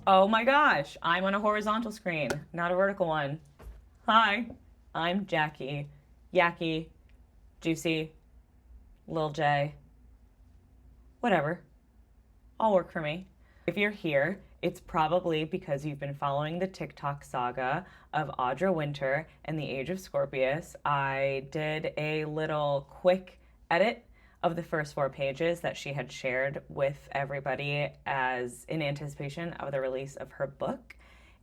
Oh my gosh, I'm on a horizontal screen, not a vertical one. Hi, I'm Jackie. Yacky, Juicy, Lil J, whatever. All work for me. If you're here, it's probably because you've been following the TikTok saga of Audra Winter and the Age of Scorpius. I did a little quick edit of the first 4 pages that she had shared with everybody as in anticipation of the release of her book,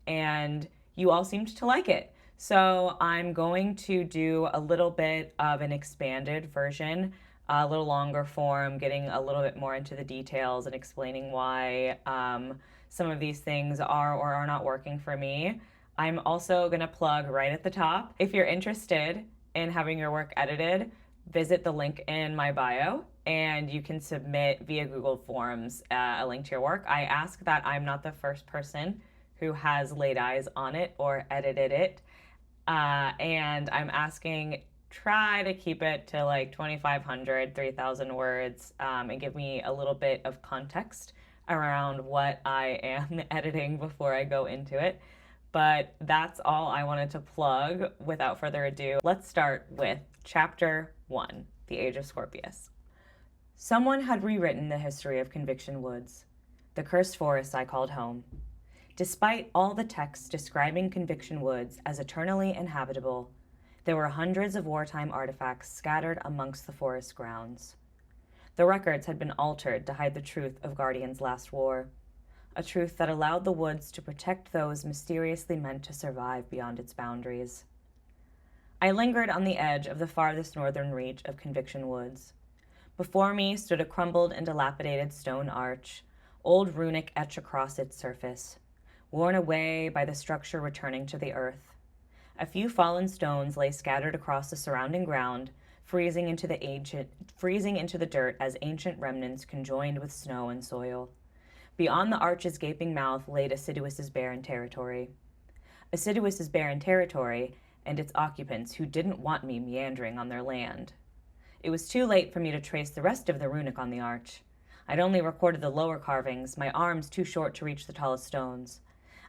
and you all seemed to like it. So I'm going to do a little bit of an expanded version, a little longer form, getting a little bit more into the details and explaining why some of these things are or are not working for me. I'm also going to plug right at the top, if you're interested in having your work edited, visit the link in my bio and you can submit via Google Forms a link to your work. I ask that I'm not the first person who has laid eyes on it or edited it. And I'm asking, try to keep it to like 2,500, 3,000 words, and give me a little bit of context around what I am editing before I go into it. But that's all I wanted to plug. Without further ado, let's start with Chapter 1, The Age of Scorpius. Someone had rewritten the history of Conviction Woods, the cursed forest I called home. Despite all the texts describing Conviction Woods as eternally inhabitable, there were hundreds of wartime artifacts scattered amongst the forest grounds. The records had been altered to hide the truth of Guardian's last war, a truth that allowed the woods to protect those mysteriously meant to survive beyond its boundaries. I lingered on the edge of the farthest northern reach of Conviction Woods. Before me stood a crumbled and dilapidated stone arch, old runic etched across its surface, worn away by the structure returning to the earth. A few fallen stones lay scattered across the surrounding ground, freezing into the dirt as ancient remnants conjoined with snow and soil. Beyond the arch's gaping mouth lay Assiduous's barren territory. Assiduous's barren territory and its occupants who didn't want me meandering on their land. It was too late for me to trace the rest of the runic on the arch. I'd only recorded the lower carvings, my arms too short to reach the tallest stones.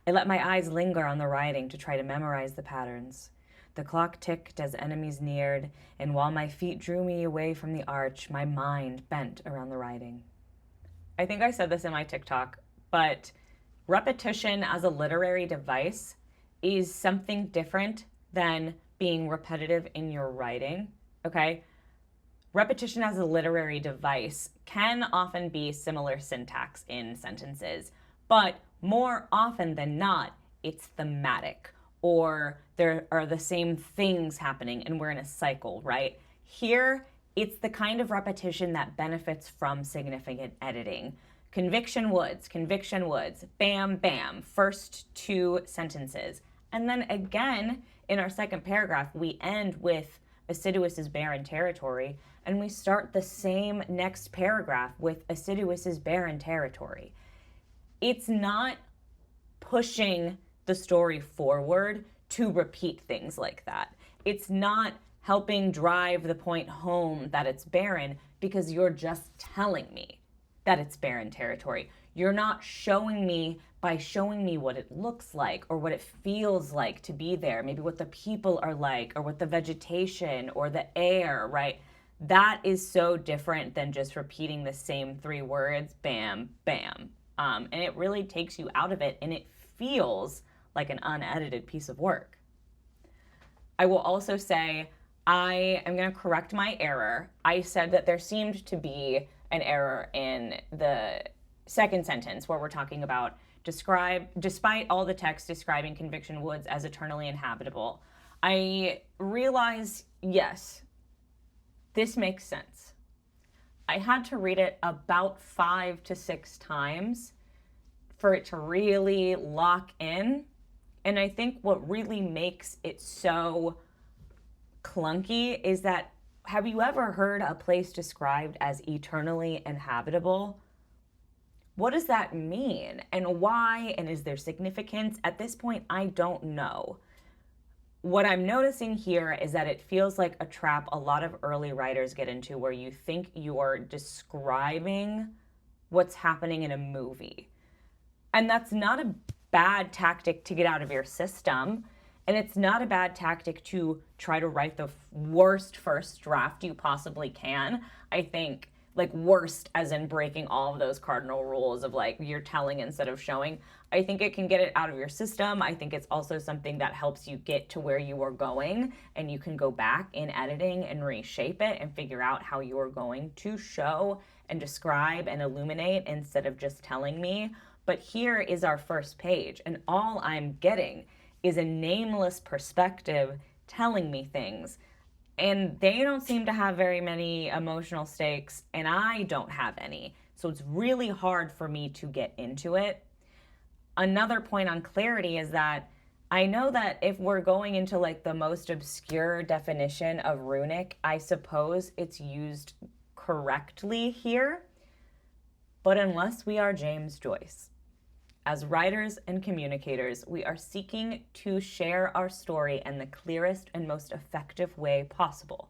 I let my eyes linger on the writing to try to memorize the patterns. The clock ticked as enemies neared, and while my feet drew me away from the arch, my mind bent around the writing. I think I said this in my TikTok, but repetition as a literary device is something different than being repetitive in your writing, okay? Repetition as a literary device can often be similar syntax in sentences, but more often than not, it's thematic, or there are the same things happening and we're in a cycle, right? Here, it's the kind of repetition that benefits from significant editing. Conviction Woods, bam, bam, first 2 sentences. And then again, in our second paragraph, we end with Assiduous's barren territory, and we start the same next paragraph with Assiduous's barren territory. It's not pushing the story forward to repeat things like that. It's not helping drive the point home that it's barren because you're just telling me that it's barren territory. You're not showing me by showing me what it looks like or what it feels like to be there, maybe what the people are like or what the vegetation or the air, right? That is so different than just repeating the same 3 words, bam, bam. And it really takes you out of it, and it feels like an unedited piece of work. I will also say I am going to correct my error. I said that there seemed to be an error in the second sentence where we're talking about despite all the text describing Conviction Woods as eternally inhabitable. I realize, yes, this makes sense. I had to read it about 5 to 6 times for it to really lock in. And I think what really makes it so clunky is that, have you ever heard a place described as eternally inhabitable? What does that mean? And why? And is there significance? At this point, I don't know. What I'm noticing here is that it feels like a trap a lot of early writers get into where you think you're describing what's happening in a movie. And that's not a bad tactic to get out of your system. And it's not a bad tactic to try to write the worst first draft you possibly can. I think, like, worst as in breaking all of those cardinal rules of, like, you're telling instead of showing. I think it can get it out of your system. I think it's also something that helps you get to where you are going, and you can go back in editing and reshape it and figure out how you are going to show and describe and illuminate instead of just telling me. But here is our first page, and all I'm getting is a nameless perspective telling me things. And they don't seem to have very many emotional stakes, and I don't have any. So it's really hard for me to get into it. Another point on clarity is that I know that if we're going into like the most obscure definition of runic, I suppose it's used correctly here. But unless we are James Joyce, as writers and communicators, we are seeking to share our story in the clearest and most effective way possible.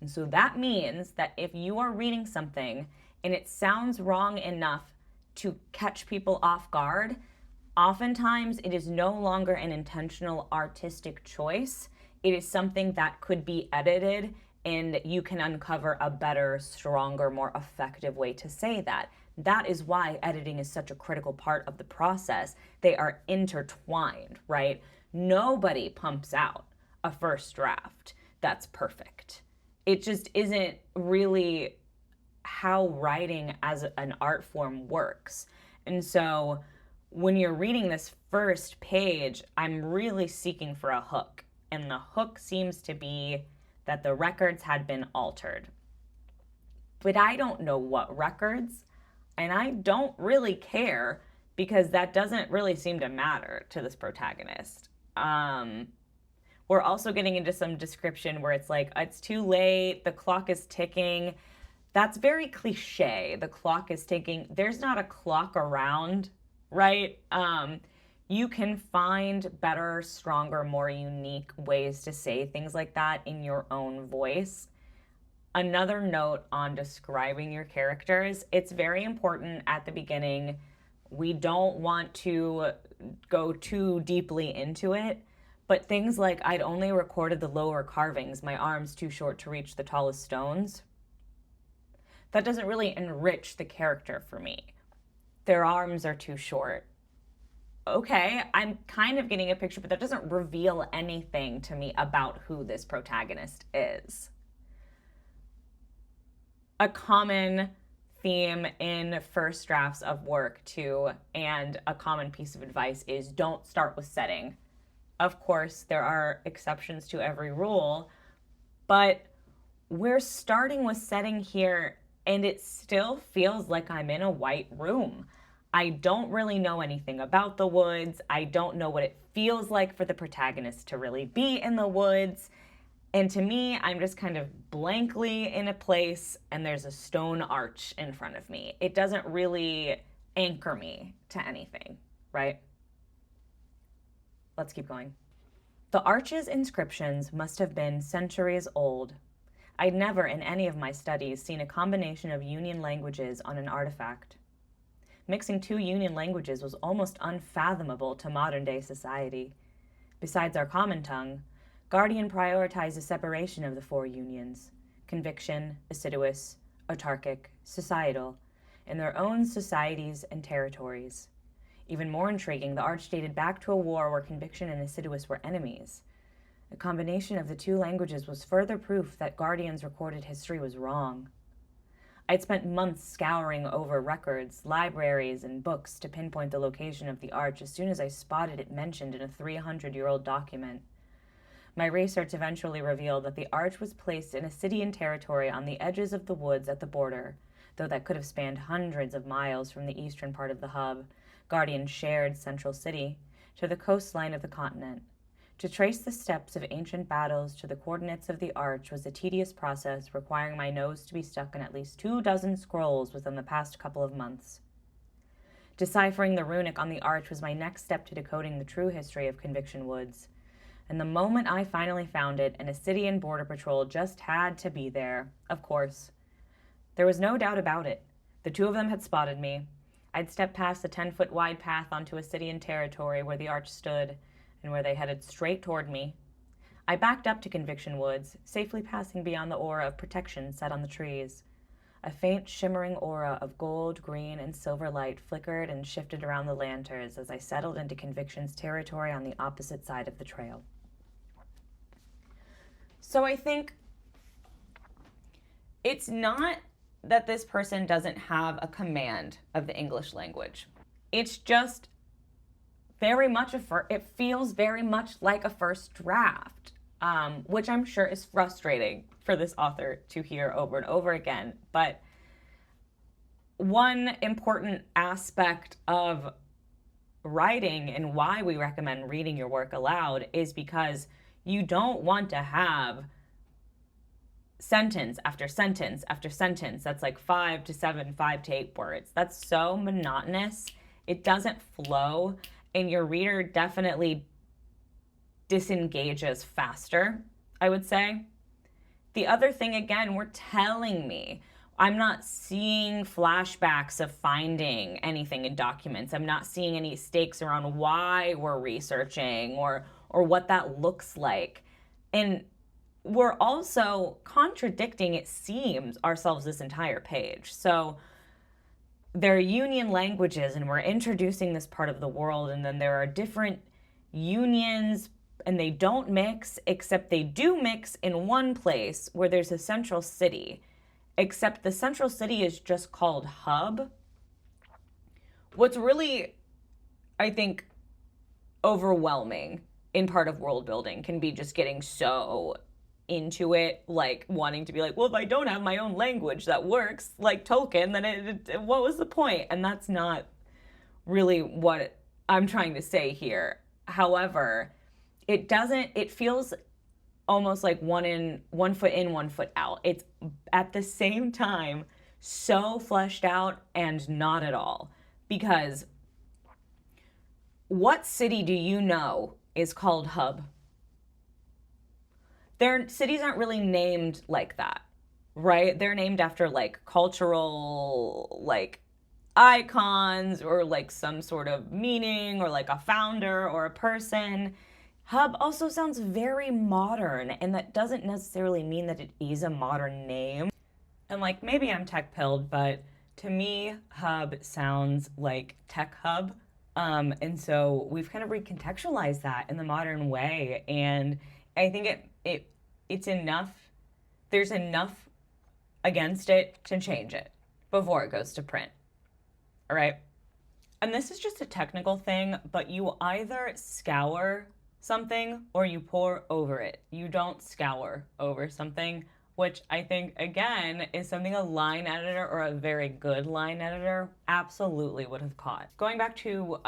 And so that means that if you are reading something and it sounds wrong enough to catch people off guard, oftentimes it is no longer an intentional artistic choice. It is something that could be edited, and you can uncover a better, stronger, more effective way to say that. That is why editing is such a critical part of the process. They are intertwined, right? Nobody pumps out a first draft that's perfect. It just isn't really how writing as an art form works. And so when you're reading this first page, I'm really seeking for a hook. And the hook seems to be that the records had been altered. But I don't know what records. And I don't really care, because that doesn't really seem to matter to this protagonist. We're also getting into some description where it's like, it's too late, the clock is ticking. That's very cliche. The clock is ticking. There's not a clock around, right? You can find better, stronger, more unique ways to say things like that in your own voice. Another note on describing your characters, it's very important at the beginning. We don't want to go too deeply into it, but things like, I'd only recorded the lower carvings, my arms too short to reach the tallest stones. That doesn't really enrich the character for me. Their arms are too short. Okay, I'm kind of getting a picture, but that doesn't reveal anything to me about who this protagonist is. A common theme in first drafts of work too, and a common piece of advice is don't start with setting. Of course, there are exceptions to every rule, but we're starting with setting here, and it still feels like I'm in a white room. I don't really know anything about the woods. I don't know what it feels like for the protagonist to really be in the woods. And to me, I'm just kind of blankly in a place, and there's a stone arch in front of me. It doesn't really anchor me to anything, right? Let's keep going. The arch's inscriptions must have been centuries old. I'd never in any of my studies seen a combination of Union languages on an artifact. Mixing two Union languages was almost unfathomable to modern-day society. Besides our common tongue, Guardian prioritized the separation of the four unions: conviction, assiduous, autarkic, societal, in their own societies and territories. Even more intriguing, the arch dated back to a war where conviction and assiduous were enemies. A combination of the two languages was further proof that Guardian's recorded history was wrong. I'd spent months scouring over records, libraries, and books to pinpoint the location of the arch as soon as I spotted it mentioned in a 300-year-old document. My research eventually revealed that the arch was placed in a Scythian territory on the edges of the woods at the border, though that could have spanned hundreds of miles from the eastern part of the hub, Guardian's shared central city, to the coastline of the continent. To trace the steps of ancient battles to the coordinates of the arch was a tedious process requiring my nose to be stuck in at least 24 scrolls within the past couple of months. Deciphering the runic on the arch was my next step to decoding the true history of Conviction Woods. And the moment I finally found it, an Ascidian border patrol just had to be there, of course. There was no doubt about it. The two of them had spotted me. I'd stepped past the 10-foot wide path onto a city and territory where the arch stood and where they headed straight toward me. I backed up to Conviction Woods, safely passing beyond the aura of protection set on the trees. A faint, shimmering aura of gold, green, and silver light flickered and shifted around the lanterns as I settled into Conviction's territory on the opposite side of the trail. So I think it's not that this person doesn't have a command of the English language. It's just very much it feels very much like a first draft, which I'm sure is frustrating for this author to hear over and over again. But one important aspect of writing and why we recommend reading your work aloud is because you don't want to have sentence after sentence after sentence that's like 5 to 7, 5 to 8 words. That's so monotonous. It doesn't flow, and your reader definitely disengages faster, I would say. The other thing, again, we're telling me. I'm not seeing flashbacks of finding anything in documents. I'm not seeing any stakes around why we're researching or what that looks like. And we're also contradicting, it seems, ourselves this entire page. So there are union languages, and we're introducing this part of the world, and then there are different unions, and they don't mix, except they do mix in one place where there's a central city, except the central city is just called Hub. What's really, I think, overwhelming in part of world building can be just getting so into it, like wanting to be like, well, if I don't have my own language that works like Tolkien, then what was the point? And that's not really what I'm trying to say here. However, it feels almost like one foot in, 1 foot out. It's at the same time so fleshed out and not at all. Because what city do you know is called Hub? Their cities aren't really named like that, right? They're named after like cultural like icons or like some sort of meaning or like a founder or a person. Hub also sounds very modern, and that doesn't necessarily mean that it is a modern name. And like, maybe I'm tech pilled, but to me, Hub sounds like Tech Hub. And so we've kind of recontextualized that in the modern way. And I think it's enough. There's enough against it to change it before it goes to print. All right. And this is just a technical thing, but you either scour something or you pour over it. You don't scour over something, which I think, again, is something a line editor or a very good line editor absolutely would have caught. Going back to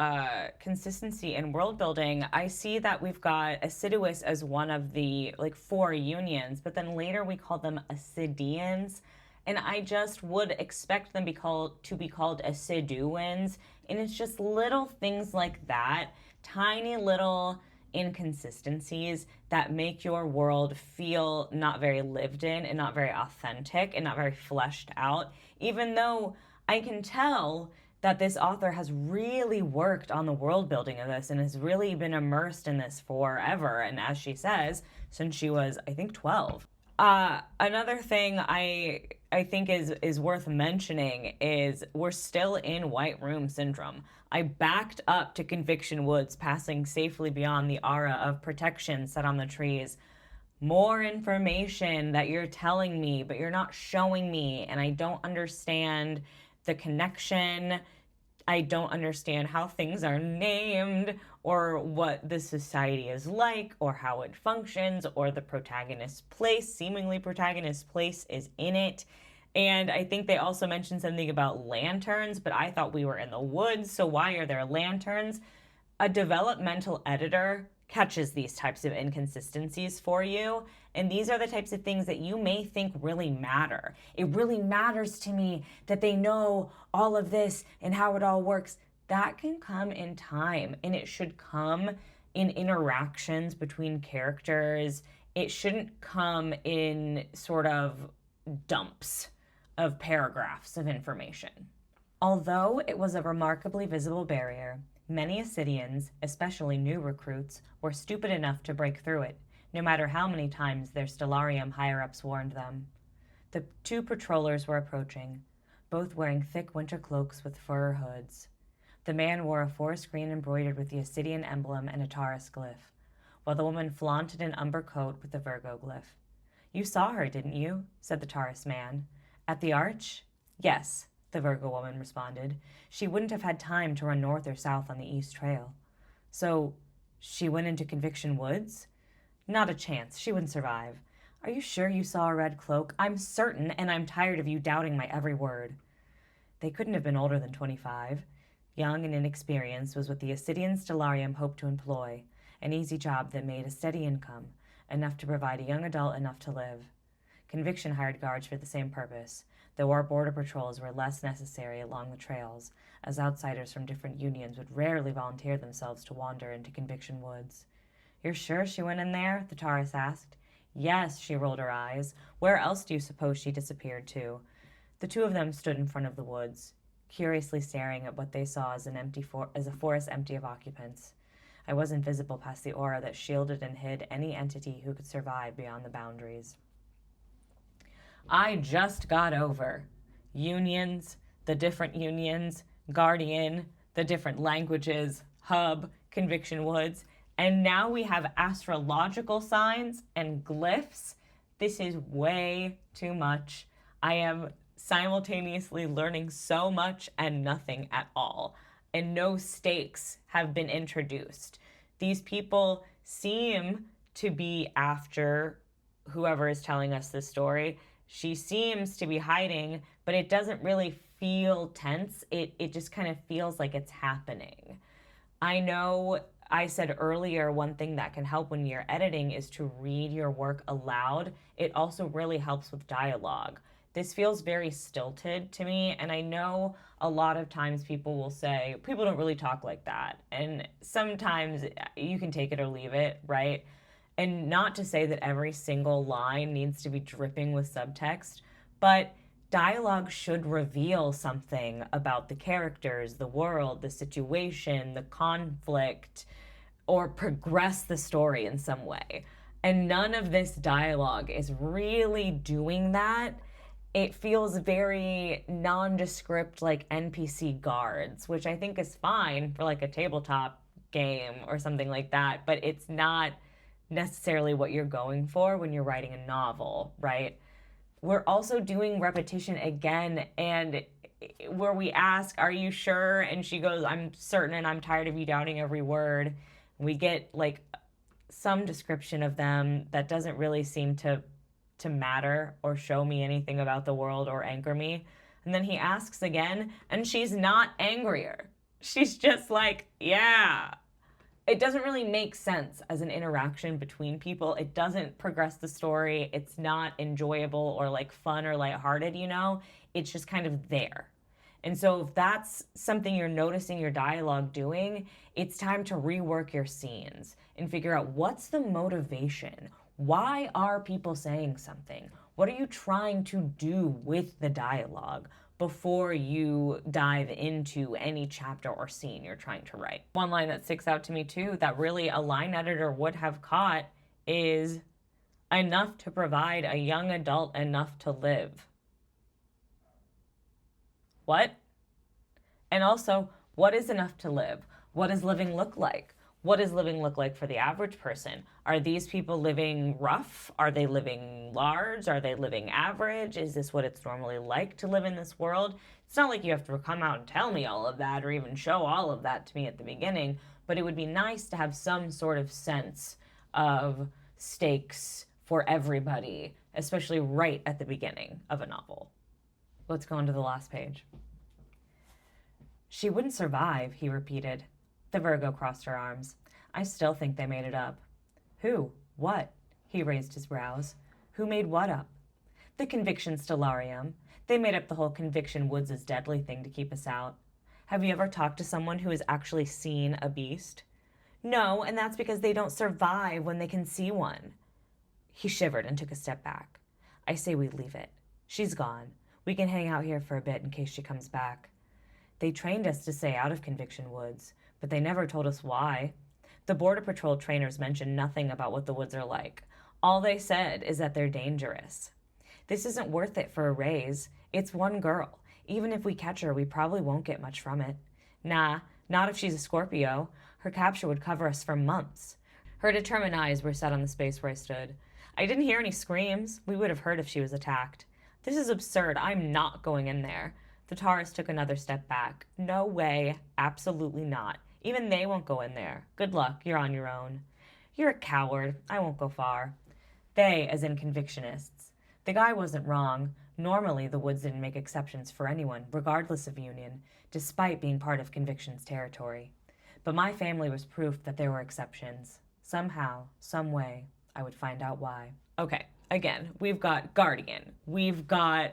consistency in world building, I see that we've got assiduous as one of the like 4 unions, but then later we call them assidians, and I just would expect them to be called assiduans, and it's just little things like that, tiny little inconsistencies that make your world feel not very lived in and not very authentic and not very fleshed out, even though I can tell that this author has really worked on the world building of this and has really been immersed in this forever, and as she says, since she was, I think, 12. Another thing I think is worth mentioning is we're still in White Room Syndrome. I backed up to Conviction Woods, passing safely beyond the aura of protection set on the trees. More information that you're telling me, but you're not showing me, and I don't understand the connection. I don't understand how things are named, or what the society is like, or how it functions, or the protagonist's place, seemingly protagonist's place is in it. And I think they also mentioned something about lanterns, but I thought we were in the woods, so why are there lanterns? A developmental editor catches these types of inconsistencies for you, and these are the types of things that you may think really matter. It really matters to me that they know all of this and how it all works. That can come in time, and it should come in interactions between characters. It shouldn't come in sort of dumps of paragraphs of information. Although it was a remarkably visible barrier, many Ascidians, especially new recruits, were stupid enough to break through it, no matter how many times their Stellarium higher-ups warned them. The two patrollers were approaching, both wearing thick winter cloaks with fur hoods. The man wore a forest green embroidered with the Ascidian emblem and a Taurus glyph, while the woman flaunted an umber coat with the Virgo glyph. "You saw her, didn't you?" said the Taurus man. "At the arch?" "Yes," the Virgo woman responded. "She wouldn't have had time to run north or south on the East Trail." "So, she went into Conviction Woods?" "Not a chance. She wouldn't survive." "Are you sure you saw a red cloak?" "I'm certain, and I'm tired of you doubting my every word." They couldn't have been older than 25. Young and inexperienced was what the Ascidian Stellarium hoped to employ, an easy job that made a steady income, enough to provide a young adult enough to live. Conviction hired guards for the same purpose, though our border patrols were less necessary along the trails, as outsiders from different unions would rarely volunteer themselves to wander into Conviction Woods. "You're sure she went in there?" the Taurus asked. "Yes," she rolled her eyes. "Where else do you suppose she disappeared to?" The two of them stood in front of the woods, curiously staring at what they saw as a forest empty of occupants. I wasn't visible past the aura that shielded and hid any entity who could survive beyond the boundaries. I just got over unions, the different unions, Guardian, the different languages, Hub, Conviction Woods, and now we have astrological signs and glyphs. This is way too much. I am simultaneously learning so much and nothing at all, and no stakes have been introduced. These people seem to be after whoever is telling us this story. She seems to be hiding, but it doesn't really feel tense. It just kind of feels like it's happening. I know I said earlier, one thing that can help when you're editing is to read your work aloud. It also really helps with dialogue. This feels very stilted to me, and I know a lot of times people will say, people don't really talk like that. And sometimes you can take it or leave it, right? And not to say that every single line needs to be dripping with subtext, but dialogue should reveal something about the characters, the world, the situation, the conflict, or progress the story in some way. And none of this dialogue is really doing that. It feels very nondescript, like NPC guards, which I think is fine for like a tabletop game or something like that, but it's not necessarily what you're going for when you're writing a novel, right? We're also doing repetition again, and where we ask, "Are you sure?" and she goes, "I'm certain, and I'm tired of you doubting every word." We get like some description of them that doesn't really seem to matter or show me anything about the world or anchor me. And then he asks again, and she's not angrier. She's just like, "Yeah." It doesn't really make sense as an interaction between people. It doesn't progress the story. It's not enjoyable or like fun or lighthearted, you know? It's just kind of there. And so if that's something you're noticing your dialogue doing, it's time to rework your scenes and figure out what's the motivation. Why are people saying something? What are you trying to do with the dialogue before you dive into any chapter or scene you're trying to write? One line that sticks out to me too, that really a line editor would have caught, is "enough to provide a young adult enough to live." What? And also, what is enough to live? What does living look like? What does living look like for the average person? Are these people living rough? Are they living large? Are they living average? Is this what it's normally like to live in this world? It's not like you have to come out and tell me all of that or even show all of that to me at the beginning, but it would be nice to have some sort of sense of stakes for everybody, especially right at the beginning of a novel. Let's go on to the last page. "She wouldn't survive," he repeated. The Virgo crossed her arms. "I still think they made it up." "Who? What?" He raised his brows. "Who made what up?" "The Conviction Stellarium. They made up the whole Conviction Woods' deadly thing to keep us out. Have you ever talked to someone who has actually seen a beast?" "No, and that's because they don't survive when they can see one." He shivered and took a step back. "I say we leave it. She's gone. We can hang out here for a bit in case she comes back." They trained us to stay out of Conviction Woods, but they never told us why. The Border Patrol trainers mentioned nothing about what the woods are like. All they said is that they're dangerous. This isn't worth it for a raise. It's one girl. Even if we catch her, we probably won't get much from it. Nah, not if she's a Scorpio. Her capture would cover us for months. Her determined eyes were set on the space where I stood. I didn't hear any screams. We would have heard if she was attacked. This is absurd. I'm not going in there. The Taurus took another step back. No way. Absolutely not. Even they won't go in there. Good luck. You're on your own. You're a coward. I won't go far. They, as in convictionists. The guy wasn't wrong. Normally, the woods didn't make exceptions for anyone, regardless of union, despite being part of conviction's territory. But my family was proof that there were exceptions. Somehow, some way, I would find out why. Okay, again, we've got guardian, we've got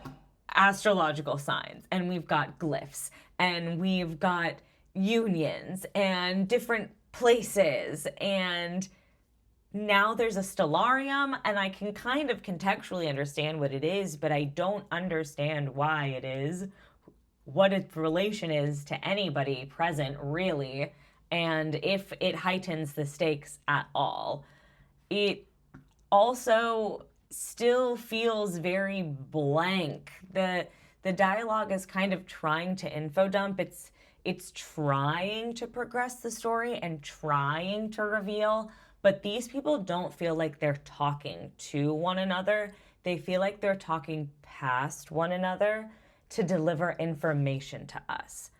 astrological signs, and we've got glyphs, and we've got unions, and different places, and now there's a stellarium, and I can kind of contextually understand what it is, but I don't understand why it is, what its relation is to anybody present, really, and if it heightens the stakes at all. It also still feels very blank. The dialogue is kind of trying to info dump. It's trying to progress the story and trying to reveal, but these people don't feel like they're talking to one another. They feel like they're talking past one another to deliver information to us.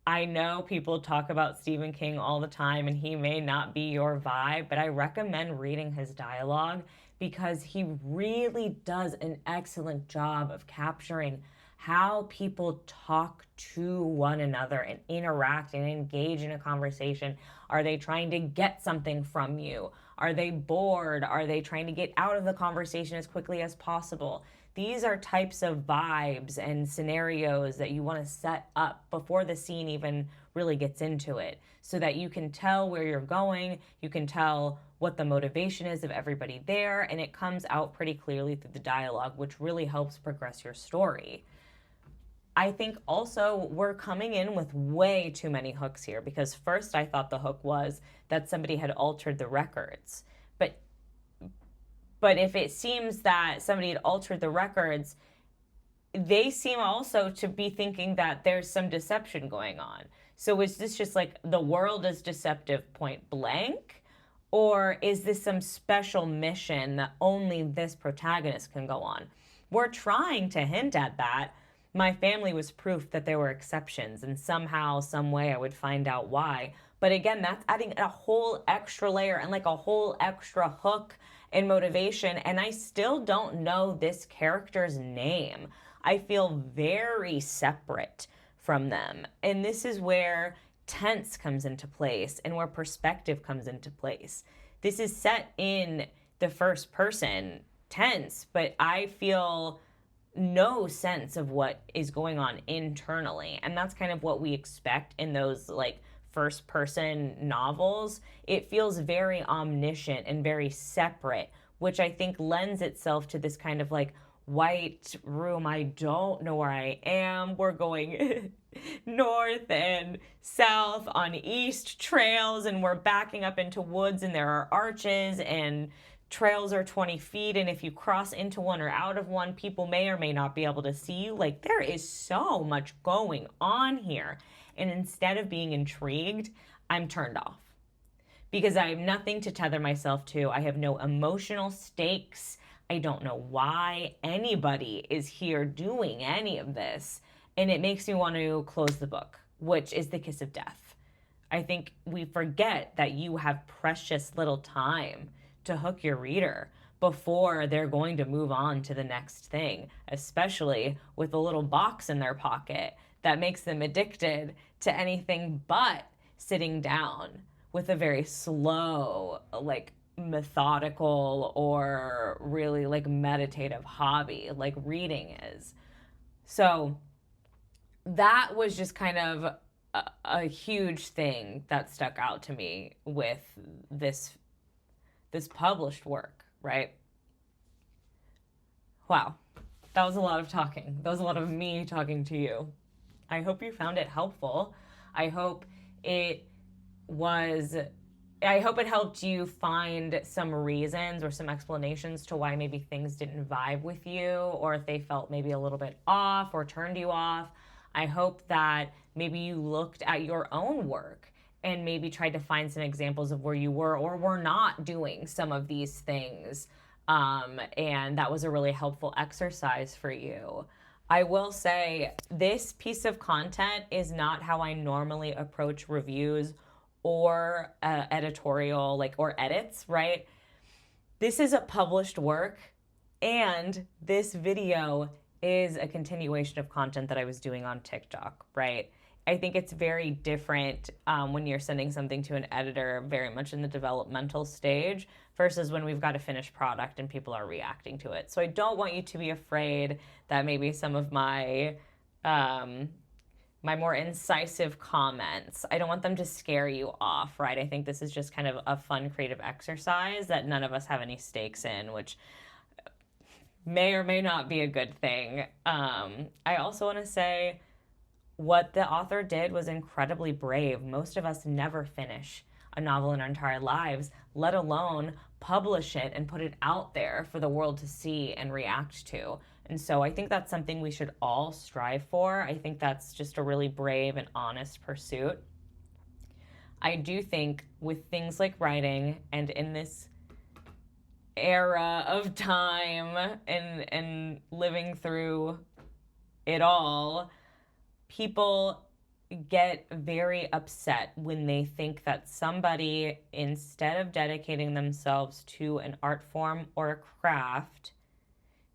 I know people talk about Stephen King all the time, and he may not be your vibe, but I recommend reading his dialogue because he really does an excellent job of capturing how people talk to one another and interact and engage in a conversation. Are they trying to get something from you? Are they bored? Are they trying to get out of the conversation as quickly as possible? These are types of vibes and scenarios that you want to set up before the scene even really gets into it, so that you can tell where you're going, you can tell what the motivation is of everybody there, and it comes out pretty clearly through the dialogue, which really helps progress your story. I think also we're coming in with way too many hooks here, because first I thought the hook was that somebody had altered the records. But if it seems that somebody had altered the records, they seem also to be thinking that there's some deception going on. So is this just like the world is deceptive point blank? Or is this some special mission that only this protagonist can go on? We're trying to hint at that. My family was proof that there were exceptions, and somehow, some way I would find out why. But again, that's adding a whole extra layer and like a whole extra hook and motivation, and I still don't know this character's name. I feel very separate from them. And this is where tense comes into place and where perspective comes into place. This is set in the first person tense, but I feel no sense of what is going on internally. And that's kind of what we expect in those like first person novels. It feels very omniscient and very separate, which I think lends itself to this kind of like white room. I don't know where I am. We're going north and south on east trails, and we're backing up into woods, and there are arches, and trails are 20 feet, and if you cross into one or out of one, people may or may not be able to see you. Like, there is so much going on here. And instead of being intrigued, I'm turned off. Because I have nothing to tether myself to. I have no emotional stakes. I don't know why anybody is here doing any of this. And it makes me want to close the book, which is the kiss of death. I think we forget that you have precious little time to hook your reader before they're going to move on to the next thing, especially with a little box in their pocket that makes them addicted to anything but sitting down with a very slow, like methodical or really like meditative hobby like reading is. So that was just kind of a huge thing that stuck out to me with this published work, right? Wow, that was a lot of talking. That was a lot of me talking to you. I hope you found it helpful. I hope it was I hope it helped you find some reasons or some explanations to why maybe things didn't vibe with you, or if they felt maybe a little bit off or turned you off. I hope that maybe you looked at your own work and maybe tried to find some examples of where you were or were not doing some of these things. And that was a really helpful exercise for you. I will say this piece of content is not how I normally approach reviews or editorial, like, or edits, right? This is a published work, and this video is a continuation of content that I was doing on TikTok, right? I think it's very different when you're sending something to an editor very much in the developmental stage versus when we've got a finished product and people are reacting to it. So I don't want you to be afraid that maybe some of my more incisive comments, I don't want them to scare you off, right? I think this is just kind of a fun creative exercise that none of us have any stakes in, which may or may not be a good thing. I also want to say what the author did was incredibly brave. Most of us never finish a novel in our entire lives, let alone publish it and put it out there for the world to see and react to. And so I think that's something we should all strive for. I think that's just a really brave and honest pursuit. I do think with things like writing, and in this era of time and living through it all, people get very upset when they think that somebody, instead of dedicating themselves to an art form or a craft,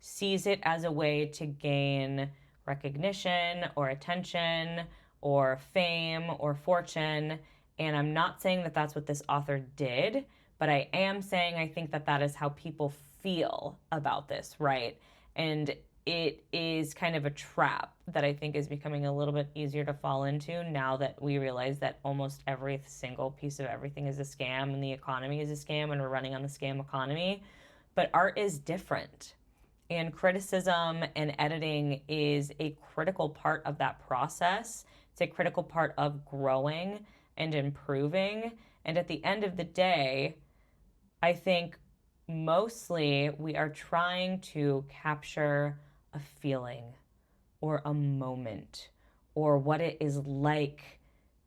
sees it as a way to gain recognition or attention or fame or fortune. And I'm not saying that that's what this author did, but I am saying I think that that is how people feel about this, right? And it is kind of a trap that I think is becoming a little bit easier to fall into now that we realize that almost every single piece of everything is a scam and the economy is a scam and we're running on the scam economy. But art is different. And criticism and editing is a critical part of that process. It's a critical part of growing and improving. And at the end of the day, I think mostly we are trying to capture a feeling or a moment or what it is like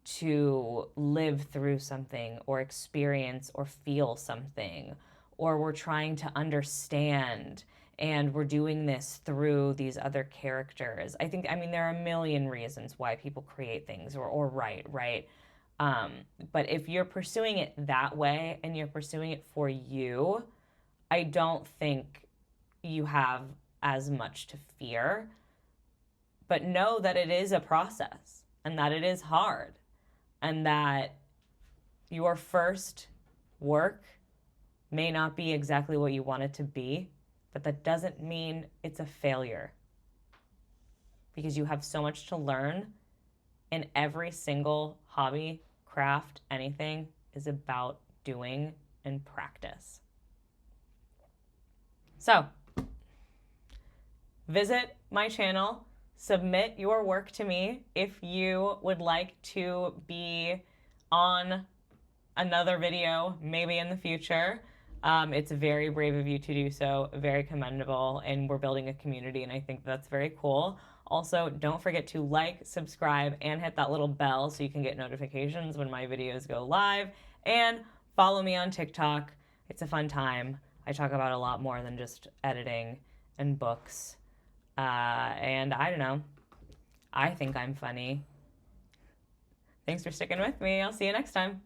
to live through something or experience or feel something, or we're trying to understand, and we're doing this through these other characters. I mean, there are a million reasons why people create things or write, right? But if you're pursuing it that way and you're pursuing it for you, I don't think you have as much to fear. But know that it is a process and that it is hard and that your first work may not be exactly what you want it to be, but that doesn't mean it's a failure, because you have so much to learn, and every single hobby, craft, anything is about doing and practice. So, visit my channel, submit your work to me if you would like to be on another video, maybe in the future. It's very brave of you to do so, very commendable, and we're building a community, and I think that's very cool. Also, don't forget to like, subscribe, and hit that little bell so you can get notifications when my videos go live, and follow me on TikTok. It's a fun time. I talk about a lot more than just editing and books, and I don't know, I think I'm funny. Thanks for sticking with me. I'll see you next time.